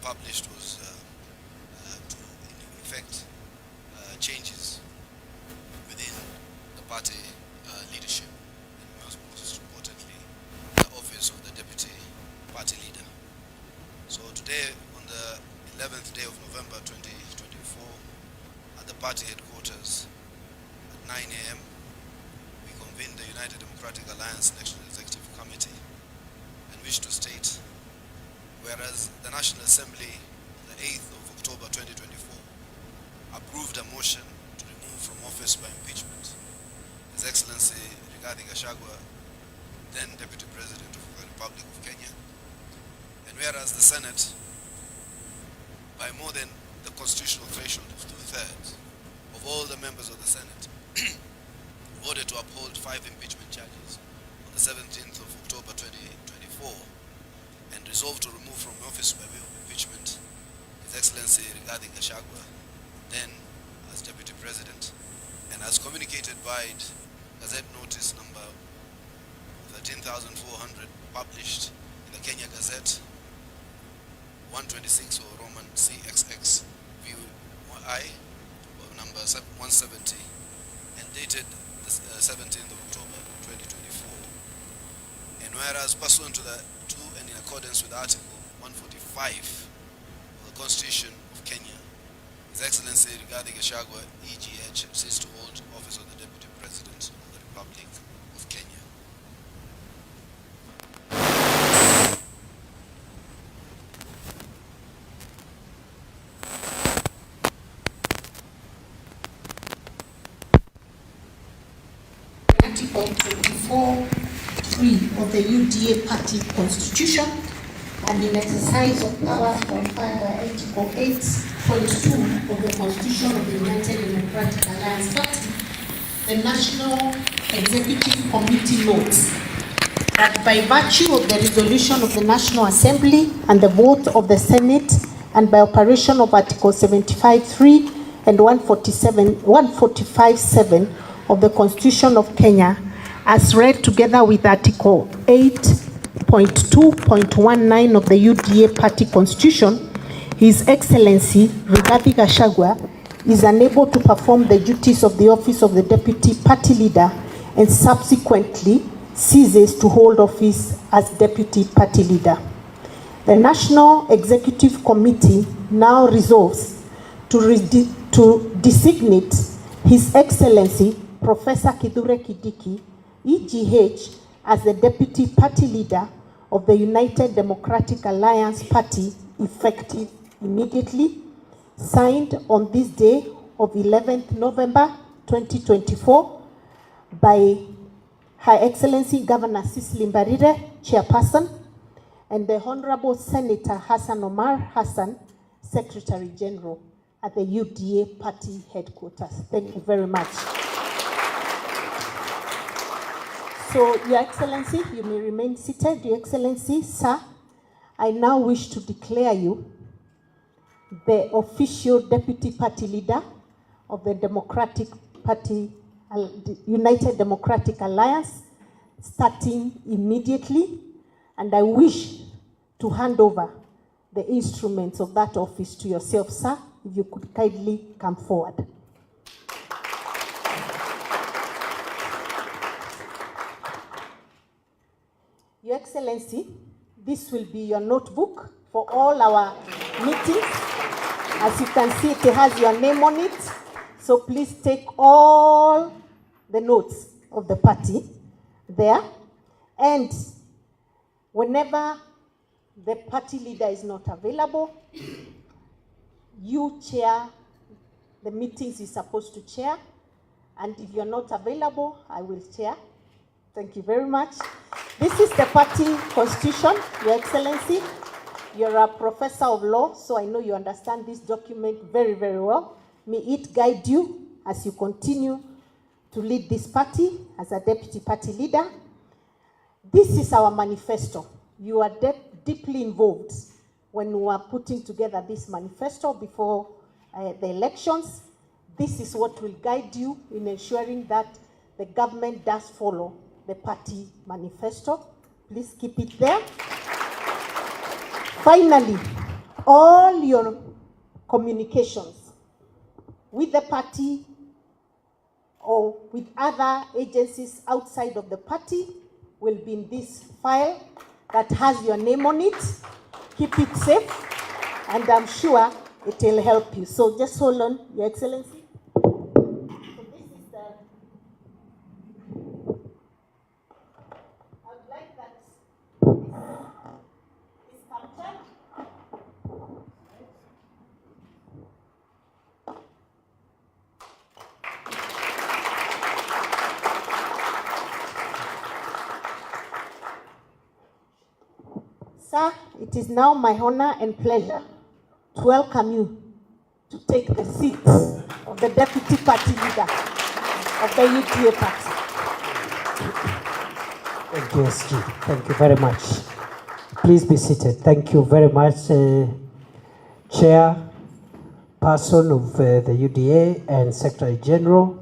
published was to in effect changes within the party leadership, and most importantly the office of the deputy party leader. So today, on the 11th day of November 2024, at the party headquarters at 9 a.m., we convened the United Democratic Alliance National Executive Committee and wish to state, whereas the National Assembly on the 8th of October 2024 approved a motion to remove from office by impeachment His Excellency Gachagua, then Deputy President of the Republic of Kenya, and whereas the Senate, by more than the constitutional threshold of 2/3 of all the members of the Senate, voted to uphold 5 impeachment charges on the 17th of October 2024 and resolved to remove from office by way of impeachment His Excellency Gachagua, then as Deputy President, and as communicated by Gazette Notice number 13,400 published in the Kenya Gazette 126 or Roman CXX VI or number 170 and dated the 17th of October 2024. And whereas pursuant to and in accordance with Article 145 of the Constitution of Kenya, His Excellency Gachagua EGH ceased to hold office of the Deputy President of the Republic of Kenya. Article 24(3) of the UDA Party Constitution and in exercise of powers conferred by Article 8.2 of the Constitution of the United Democratic Alliance Party, the National Executive Committee notes that by virtue of the resolution of the National Assembly and the vote of the Senate, and by operation of Article 75(3) and 145(7) of the Constitution of Kenya, as read together with Article 8.2.19 of the UDA Party Constitution, His Excellency Rigathi Gachagua is unable to perform the duties of the office of the Deputy Party Leader and subsequently ceases to hold office as Deputy Party Leader. The National Executive Committee now resolves to designate His Excellency Professor Kindiki, EGH, as the Deputy Party Leader of the United Democratic Alliance Party, effective immediately, signed on this day of 11th November 2024 by Her Excellency Governor Cecily Mbarire, Chairperson, and the Honorable Senator Hassan Omar Hassan, Secretary General at the UDA Party Headquarters. Thank you very much. So, Your Excellency, you may remain seated. Your Excellency, sir, I now wish to declare you the official Deputy Party Leader of the Democratic Party, United Democratic Alliance, starting immediately, and I wish to hand over the instruments of that office to yourself, sir, if you could kindly come forward. Your Excellency, this will be your notebook for all our meetings. As you can see, it has your name on it. So please take all the notes of the party there. And whenever the party leader is not available, you chair the meetings you're supposed to chair. And if you're not available, I will chair. Thank you very much. This is the party constitution, Your Excellency. You're a professor of law, so I know you understand this document very, very well. May it guide you as you continue to lead this party as a deputy party leader. This is our manifesto. You are deeply involved when we were putting together this manifesto before the elections. This is what will guide you in ensuring that the government does follow the party manifesto. Please keep it there. Finally, all your communications with the party or with other agencies outside of the party will be in this file that has your name on it. Keep it safe, and I'm sure it will help you. So just hold on, Your Excellency. So this is the, I would like that this is captured. Sir, it is now my honor and pleasure to welcome you to take the seat of the Deputy Party Leader of the UDA Party. Thank you, SG. Thank you very much. Please be seated. Thank you very much, Chair, person of the UDA and Secretary General,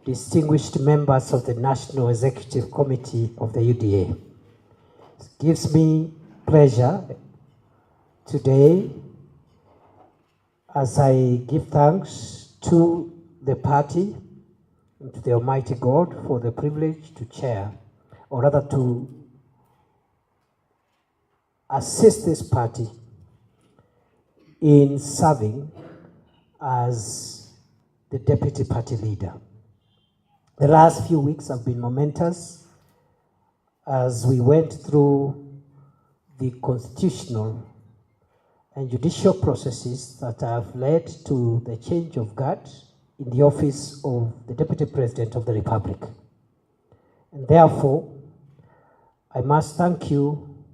distinguished members of the National Executive Committee of the UDA. It gives me pleasure today as I give thanks to the party and to the Almighty God for the privilege to chair, or rather to assist this party in serving as the deputy party leader. The last few weeks have been momentous as we went through the constitutional and judicial processes that have led to the change of guard in the office of the Deputy President of the Republic. And therefore, I must thank you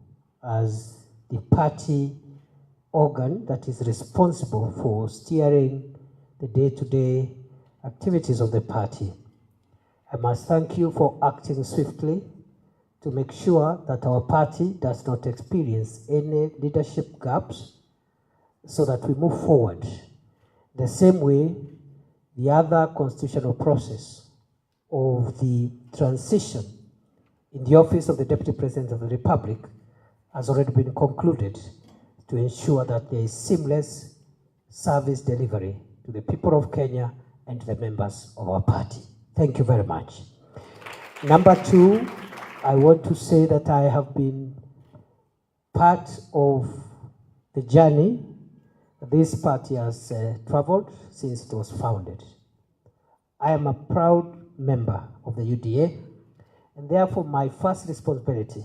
as the party organ that is responsible for steering the day-to-day activities of the party. I must thank you for acting swiftly to make sure that our party does not experience any leadership gaps so that we move forward. The same way, the other constitutional process of the transition in the office of the Deputy President of the Republic has already been concluded to ensure that there is seamless service delivery to the people of Kenya and to the members of our party. Thank you very much. Number two, I want to say that I have been part of the journey this party has traveled since it was founded. I am a proud member of the UDA, and therefore my first responsibility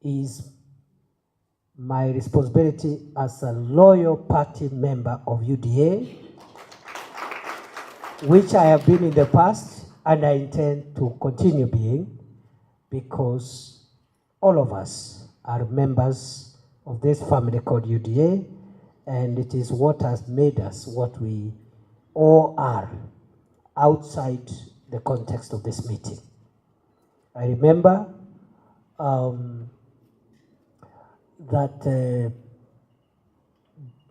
is my responsibility as a loyal party member of UDA, which I have been in the past and I intend to continue being, because all of us are members of this family called UDA, and it is what has made us what we all are outside the context of this meeting. I remember that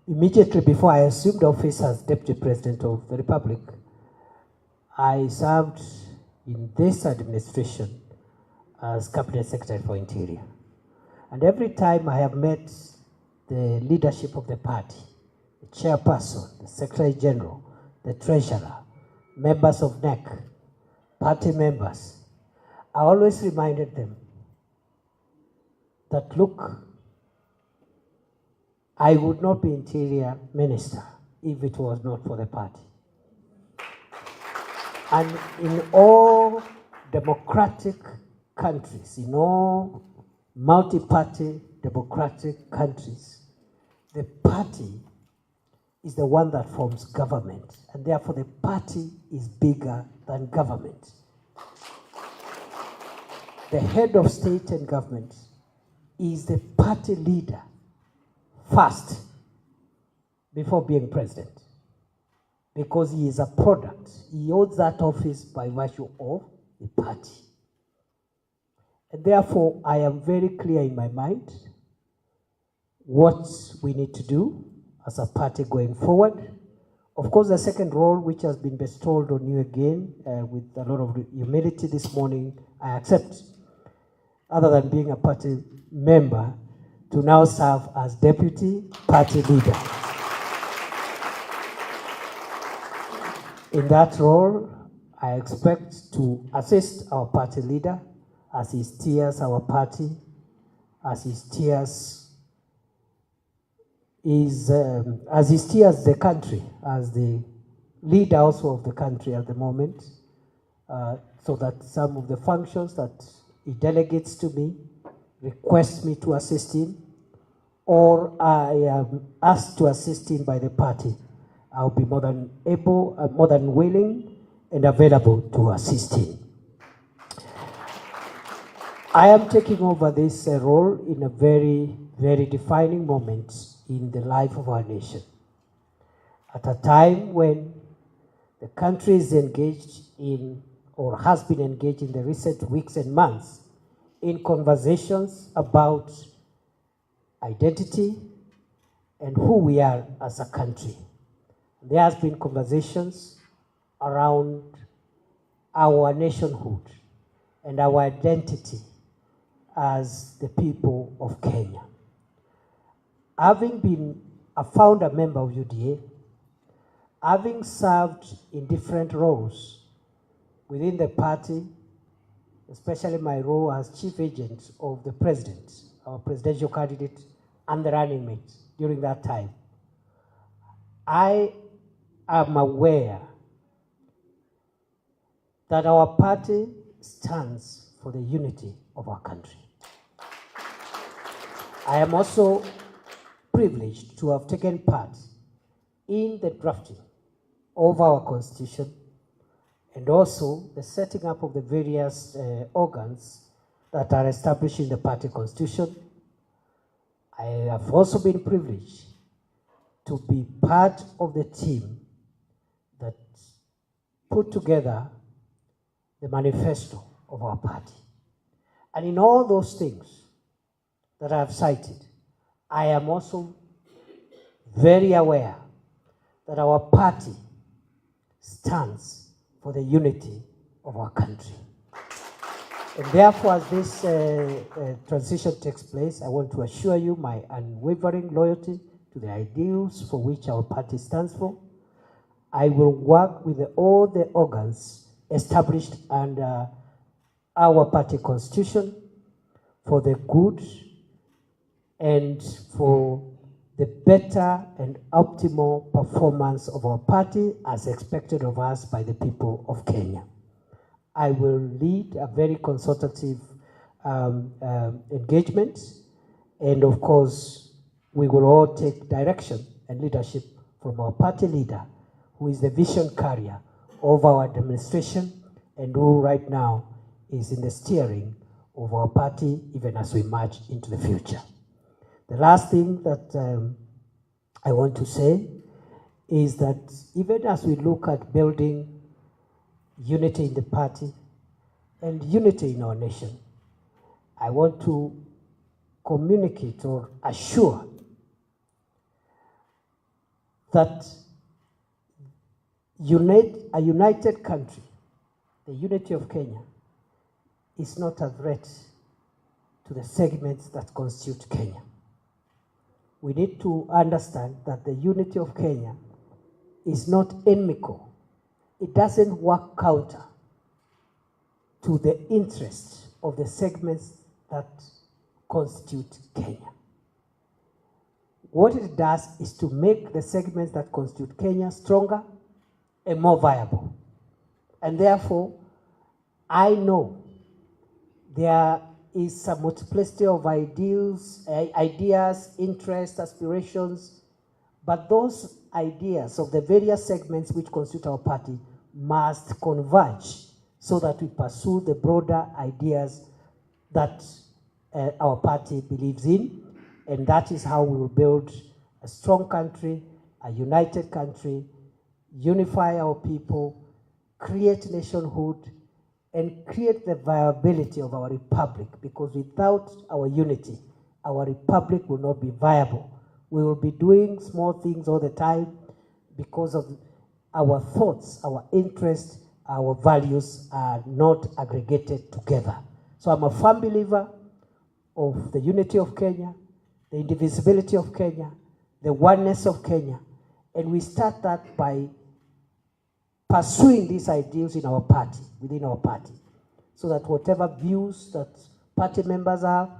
immediately before I assumed office as Deputy President of the Republic, I served in this administration as Cabinet Secretary for Interior. And every time I have met the leadership of the party, the chairperson, the Secretary General, the Treasurer, members of NEC, party members, I always reminded them that, look, I would not be Interior Minister if it was not for the party. And in all democratic countries, in all multi-party democratic countries, the party is the one that forms government, and therefore the party is bigger than government. The head of state and government is the party leader first before being president, because he is a product. He holds that office by virtue of the party. And therefore, I am very clear in my mind what we need to do as a party going forward. Of course, the second role, which has been bestowed on you again with a lot of humility this morning, I accept. Other than being a party member, to now serve as Deputy Party Leader. In that role, I expect to assist our party leader as he steers our party, as he steers the country, as the leader also of the country at the moment, so that some of the functions that he delegates to me, requests me to assist him, or I am asked to assist him by the party, I'll be more than willing and available to assist him. I am taking over this role in a very, very defining moment in the life of our nation. At a time when the country is engaged in, or has been engaged in the recent weeks and months, in conversations about identity and who we are as a country. There has been conversations around our nationhood and our identity as the people of Kenya. Having been a founder member of UDA, having served in different roles within the party, especially my role as chief agent of the president, our presidential candidate, and the running mate during that time, I am aware that our party stands for the unity of our country. I am also privileged to have taken part in the drafting of our constitution and also the setting up of the various organs that are established in the party constitution. I have also been privileged to be part of the team that put together the manifesto of our party. And in all those things that I have cited, I am also very aware that our party stands for the unity of our country. And therefore, as this transition takes place, I want to assure you my unwavering loyalty to the ideals for which our party stands for. I will work with all the organs established under our party constitution for the good and for the better and optimal performance of our party as expected of us by the people of Kenya. I will lead a very consultative engagement, and of course, we will all take direction and leadership from our party leader, who is the vision carrier of our administration and who right now is in the steering of our party even as we march into the future. The last thing that I want to say is that even as we look at building unity in the party and unity in our nation, I want to communicate or assure that a united country, the unity of Kenya, is not a threat to the segments that constitute Kenya. We need to understand that the unity of Kenya is not inimical. It doesn't work counter to the interests of the segments that constitute Kenya. What it does is to make the segments that constitute Kenya stronger and more viable. And therefore, I know there is a multiplicity of ideas, interests, aspirations, but those ideas of the various segments which constitute our party must converge so that we pursue the broader ideas that our party believes in, and that is how we will build a strong country, a united country, unify our people, create nationhood, and create the viability of our republic, because without our unity, our republic will not be viable. We will be doing small things all the time because of our thoughts, our interests, our values are not aggregated together. So I'm a firm believer of the unity of Kenya, the indivisibility of Kenya, the oneness of Kenya, and we start that by pursuing these ideals in our party, within our party, so that whatever views that party members have,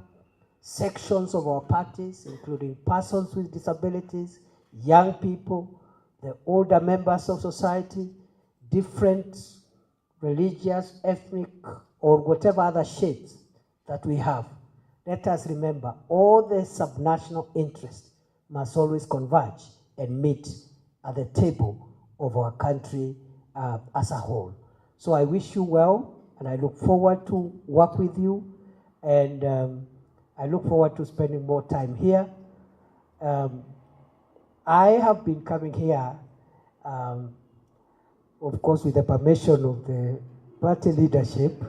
sections of our parties, including persons with disabilities, young people, the older members of society, different religious, ethnic, or whatever other shades that we have. Let us remember, all the subnational interests must always converge and meet at the table of our country as a whole. So I wish you well, and I look forward to work with you, and I look forward to spending more time here. I have been coming here, of course, with the permission of the party leadership,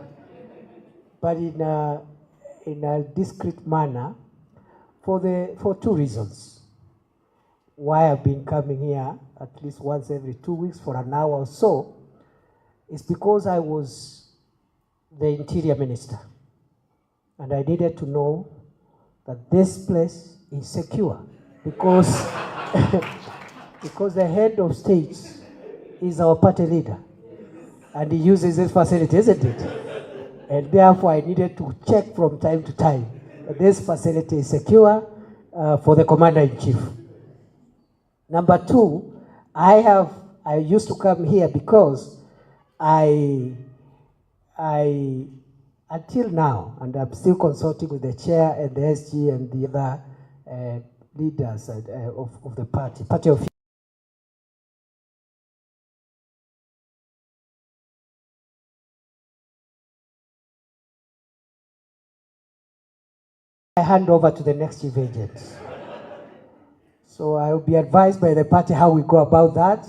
but in a discreet manner for two reasons. Why I've been coming here at least once every 2 weeks for an hour or so is because I was the Interior Minister, and I needed to know that this place is secure, because because the head of state is our party leader, and he uses this facility, isn't it? And therefore I needed to check from time to time that this facility is secure for the Commander-in-Chief. Number two, I used to come here because I until now, and I'm still consulting with the chair and the SG and the other leaders of the party of I hand over to the next chief agent. So I will be advised by the party how we go about that.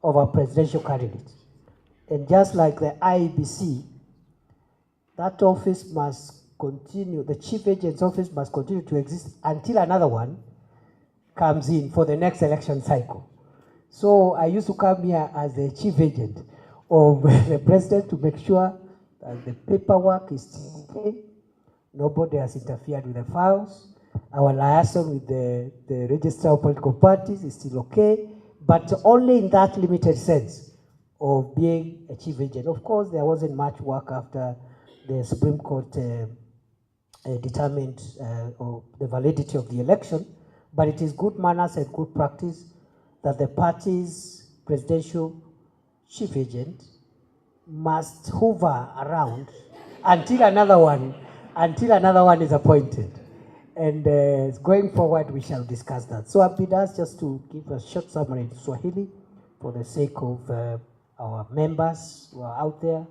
Of our presidential candidate. And just like the IEBC, that office must continue, the chief agent's office must continue to exist until another one comes in for the next election cycle. So I used to come here as the chief agent of the president to make sure that the paperwork is still okay. Nobody has interfered with the files. Our liaison with the register of political parties is still okay, but only in that limited sense of being a chief agent. Of course, there wasn't much work after the Supreme Court determined the validity of the election, but it is good manners and good practice that the party's presidential chief agent must hover around until another one is appointed. And going forward, we shall discuss that. So I've been asked just to give a short summary in Swahili for the sake of our members who are out there.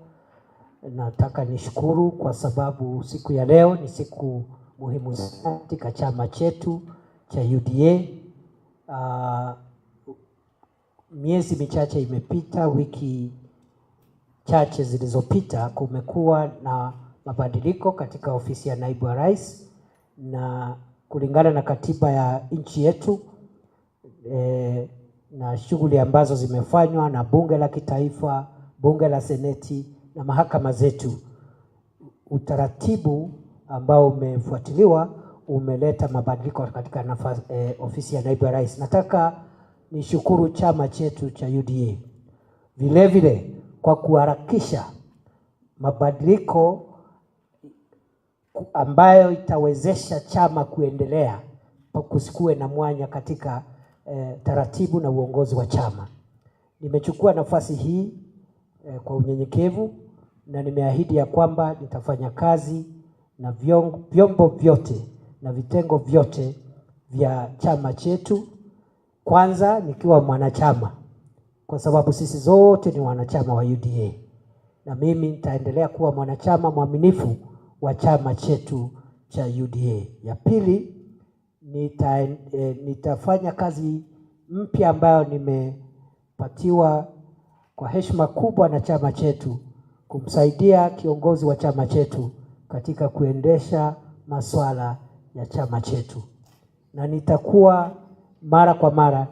Nataka nishukuru kwa sababu siku ya leo ni siku muhimu sana katika chama chetu cha UDA. Miezi michache imepita, wiki chache zilizopita, kumekuwa na mabadiliko katika ofisi ya naibu wa rais, na kulingana na katiba ya nchi yetu na shughuli ambazo zimefanywa na bunge la kitaifa, bunge la seneti na mahakama zetu, utaratibu ambao umefuatiliwa umeleta mabadiliko katika ofisi ya naibu wa rais. Nataka nishukuru chama chetu cha UDA vile vile kwa kuharakisha mabadiliko ambayo itawezesha chama kuendelea, kusikue na mwanya katika taratibu na uongozi wa chama. Nimechukua nafasi hii kwa unyenyekevu, na nimeahidi ya kwamba nitafanya kazi na vyombo vyote na vitengo vyote vya chama chetu, kwanza nikiwa mwanachama, kwa sababu sisi zote ni wanachama wa UDA, na mimi nitaendelea kuwa mwanachama mwaminifu wa chama chetu cha UDA. Ya pili, nitafanya kazi mpya ambayo nimepatiwa kwa heshima kubwa na chama chetu, kumsaidia kiongozi wa chama chetu katika kuendesha masuala ya chama chetu, na nitakuwa mara kwa mara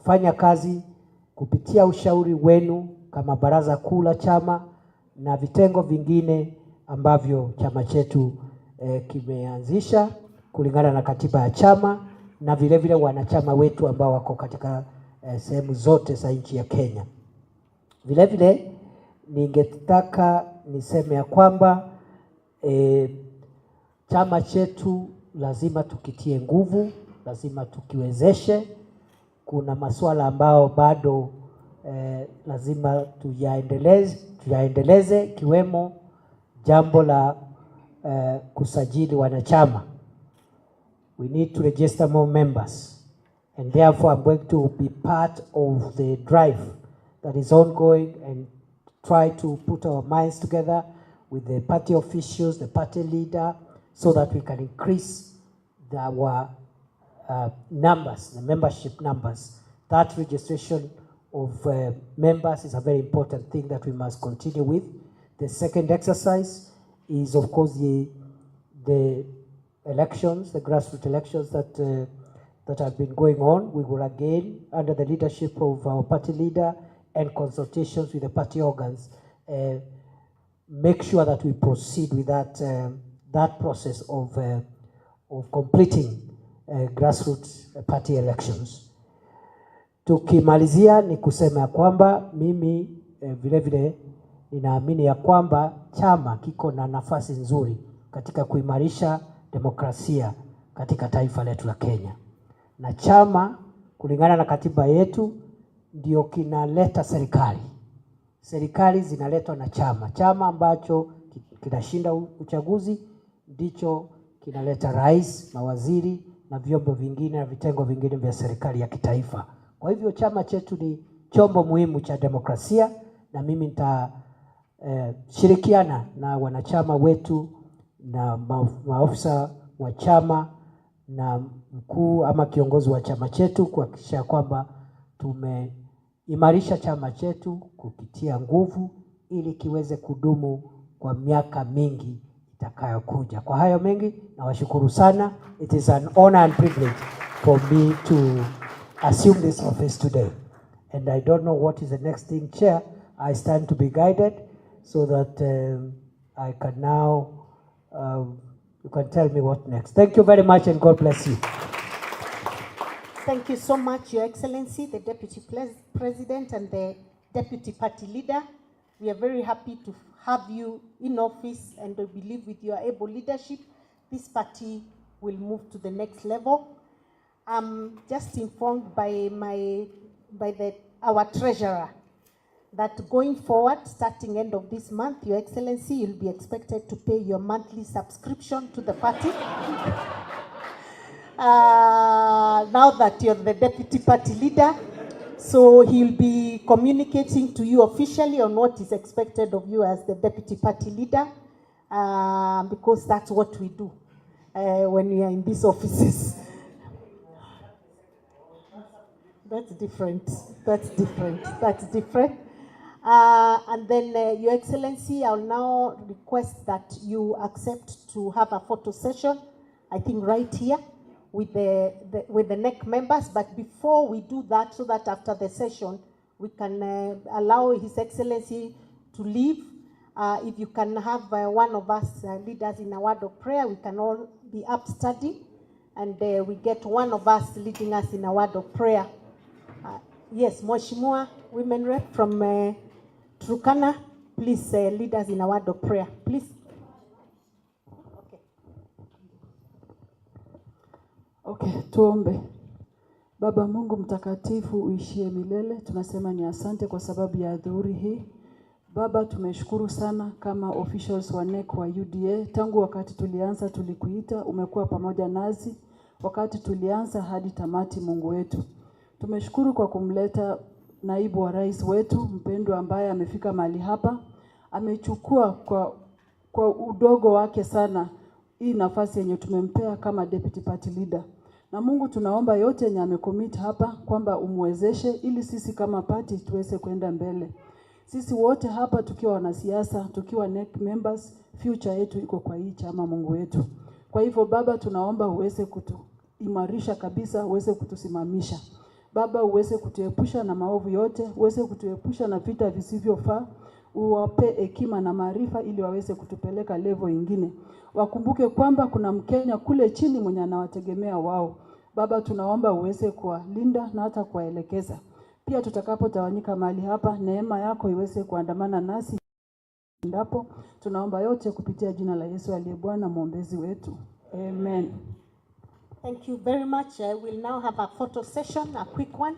fanya kazi kupitia ushauri wenu kama baraza kuu la chama na vitengo vingine ambavyo chama chetu kimeanzisha kulingana na katiba ya chama, na vile vile wanachama wetu ambao wako katika sehemu zote za nchi ya Kenya. Vile vile ningetaka niseme ya kwamba chama chetu lazima tukitie nguvu, lazima tukiwezeshe. Kuna masuala ambao bado lazima tuyaendeleze kiwemo jambo la kusajili wanachama. We need to register more members, and therefore I'm going to be part of the drive that is ongoing and try to put our minds together with the party officials, the party leader, so that we can increase our numbers, the membership numbers. That registration of members is a very important thing that we must continue with. The second exercise is, of course, the elections, the grassroots elections that have been going on. We will again, under the leadership of our party leader and consultations with the party organs, make sure that we proceed with that process of completing grassroots party elections. Tukimalizia ni kusema kwamba mimi vile vile ninaamini ya kwamba chama kiko na nafasi nzuri katika kuimarisha demokrasia katika taifa letu la Kenya. Na chama kulingana na katiba yetu ndio kinaleta serikali. Serikali zinaletwa na chama. Chama ambacho kinashinda uchaguzi ndicho kinaleta rais, mawaziri na vyombo vingine na vitengo vingine vya serikali ya kitaifa. Kwa hivyo chama chetu ni chombo muhimu cha demokrasia, na mimi nitashirikiana na wanachama wetu na maafisa wa chama na mkuu ama kiongozi wa chama chetu kuhakikisha kwamba tumeimarisha chama chetu kupitia nguvu ili kiweze kudumu kwa miaka mingi itakayokuja. Kwa hayo mengi nawashukuru sana. It is an honor and privilege for me to assume this office today. And I don't know what is the next thing, Chair. I stand to be guided so that I can now, you can tell me what next. Thank you very much and God bless you. Thank you so much, Your Excellency, the Deputy President and the Deputy Party Leader. We are very happy to have you in office, and we believe with your able leadership, this party will move to the next level. I'm just informed by our treasurer that going forward, starting end of this month, Your Excellency, you'll be expected to pay your monthly subscription to the party. Now that you're the Deputy Party Leader, so he'll be communicating to you officially on what is expected of you as the Deputy Party Leader, because that's what we do when we are in these offices. That's different. That's different. That's different. And then, Your Excellency, I'll now request that you accept to have a photo session, I think right here, with the NEC members. But before we do that, so that after the session, we can allow His Excellency to leave. If you can have one of us leaders in a word of prayer, we can all be up studying, and we get one of us leading us in a word of prayer. Yes, Mheshimiwa Women Rep from Turkana, please lead us in a word of prayer, please. Okay, tuombe. Baba Mungu mtakatifu uishie milele, tunasema ni asante kwa sababu ya adhuhuri hii. Baba, tumeshukuru sana kama officials wa NEC wa UDA. Tangu wakati tulianza tulikuita, umekuwa pamoja nasi wakati tulianza hadi tamati. Mungu wetu, tumeshukuru kwa kumleta naibu wa rais wetu mpendwa ambaye amefika mahali hapa. Amechukua kwa udogo wake sana hii nafasi yenye tumempea kama Deputy Party Leader. Na Mungu tunaomba yote yenye amecommit hapa kwamba umwezeshe ili sisi kama party tuweze kwenda mbele. Sisi wote hapa tukiwa wanasiasa, tukiwa NEC members, future yetu iko kwa hii chama, Mungu wetu. Kwa hivyo Baba, tunaomba uweze kutuimarisha kabisa, uweze kutusimamisha. Baba, uweze kutuepusha na maovu yote, uweze kutuepusha na vita visivyofaa, uwape hekima na maarifa ili waweze kutupeleka level ingine. Wakumbuke kwamba kuna Mkenya kule chini mwenye anawategemea wao. Baba, tunaomba uweze kuwalinda na hata kuwaelekeza. Pia tutakapotawanyika mahali hapa, neema yako iweze kuandamana nasi. Ndapo tunaomba yote kupitia jina la Yesu aliye Bwana mwombezi wetu. Amen. Thank you very much. I will now have a photo session, a quick one.